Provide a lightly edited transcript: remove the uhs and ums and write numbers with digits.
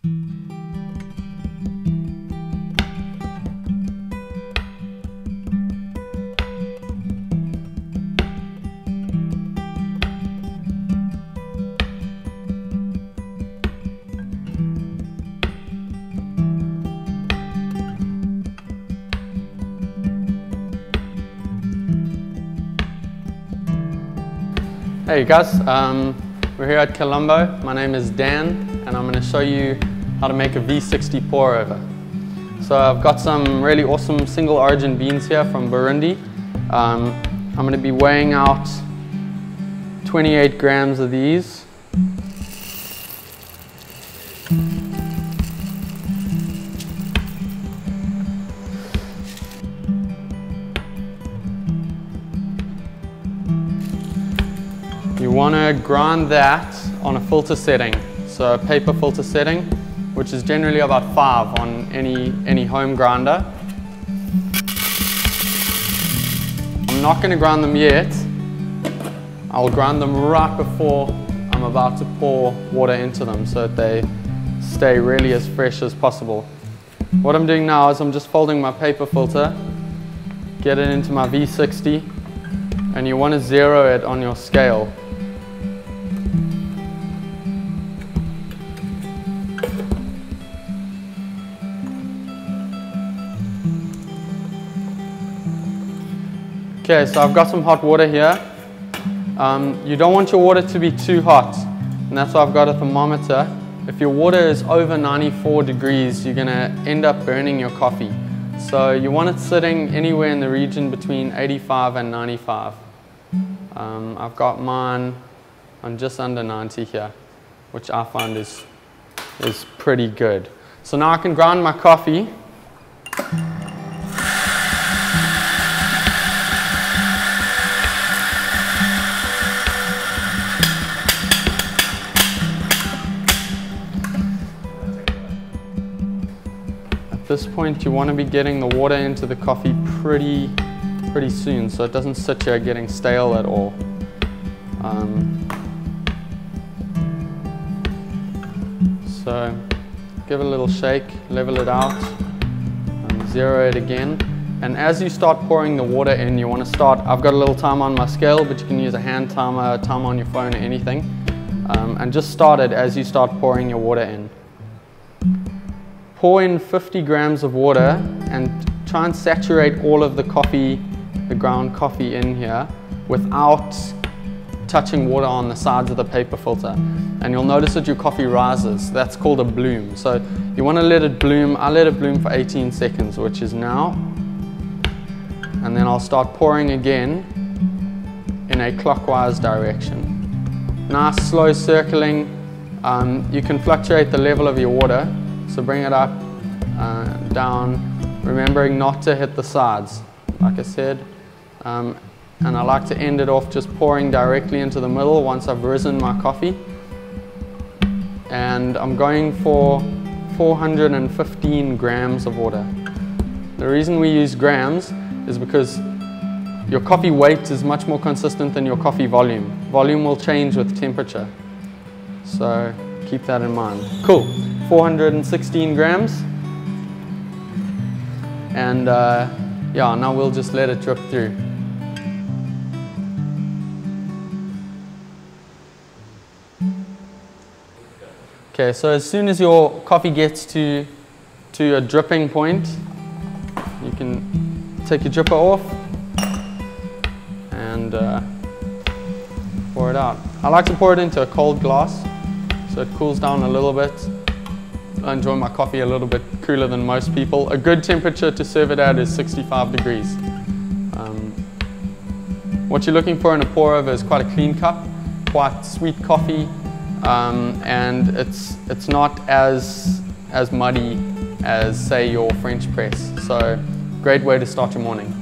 Hey guys, we're here at Colombo. My name is Dan and I'm going to show you how to make a V60 pour over. So I've got some really awesome single origin beans here from Burundi. I'm going to be weighing out 28 grams of these. You want to grind that on a filter setting, so a paper filter setting, which is generally about 5 on any home grinder. I'm not going to grind them yet. I'll grind them right before I'm about to pour water into them so that they stay really as fresh as possible. What I'm doing now is I'm just folding my paper filter, get it into my V60, and you want to zero it on your scale. Okay, so I've got some hot water here. You don't want your water to be too hot, and that's why I've got a thermometer. If your water is over 94 degrees, you're going to end up burning your coffee. So you want it sitting anywhere in the region between 85 and 95. I've got mine on just under 90 here, which I find is pretty good. So now I can grind my coffee. At this point, you want to be getting the water into the coffee pretty soon, so it doesn't sit here getting stale at all. So give it a little shake, level it out, zero it again. And as you start pouring the water in, you want to start, I've got a little timer on my scale, but you can use a hand timer, a timer on your phone or anything. And just start it as you start pouring your water in. Pour in 50 grams of water and try and saturate all of the coffee, the ground coffee in here without touching water on the sides of the paper filter. And you'll notice that your coffee rises. That's called a bloom. So you want to let it bloom. I let it bloom for 18 seconds, which is now. And then I'll start pouring again in a clockwise direction. Nice slow circling. You can fluctuate the level of your water. So bring it up, down, remembering not to hit the sides, like I said. And I like to end it off just pouring directly into the middle once I've risen my coffee. And I'm going for 415 grams of water. The reason we use grams is because your coffee weight is much more consistent than your coffee volume. Volume will change with temperature. So keep that in mind. Cool. 416 grams, and yeah, now we'll just let it drip through. Okay, so as soon as your coffee gets to a dripping point, you can take your dripper off and pour it out. I like to pour it into a cold glass so it cools down a little bit. I enjoy my coffee a little bit cooler than most people. A good temperature to serve it at is 65 degrees. What you're looking for in a pour over is quite a clean cup, quite sweet coffee, and it's not as muddy as, say, your French press. So great way to start your morning.